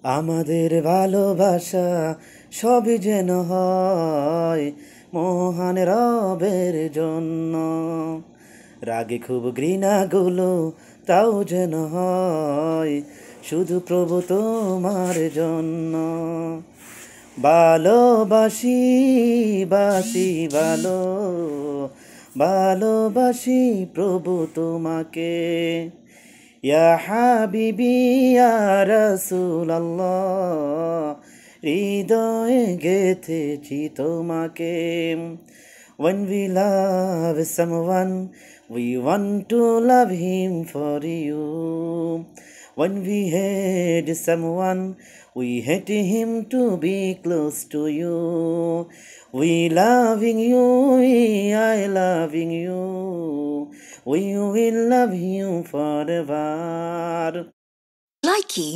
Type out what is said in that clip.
আমাদের ভালোবাসা সবই যেন হয় মহান রবের জন্য। রাগে খুব ঘৃণাগুলো তাও যেন হয় শুধু প্রভু তোমার জন্য। ভালোবাসি বাসি ভালোবাসি প্রভু তোমাকে। ইয়া হাবিবি ইয়া রাসূলুল্লাহ, হৃদয়ে গেথেছি তোমাকে। When we love someone, we want to love him for you. When we hate someone, we hate him to be close to you. We loving you, I loving you. We will love you forever. Likey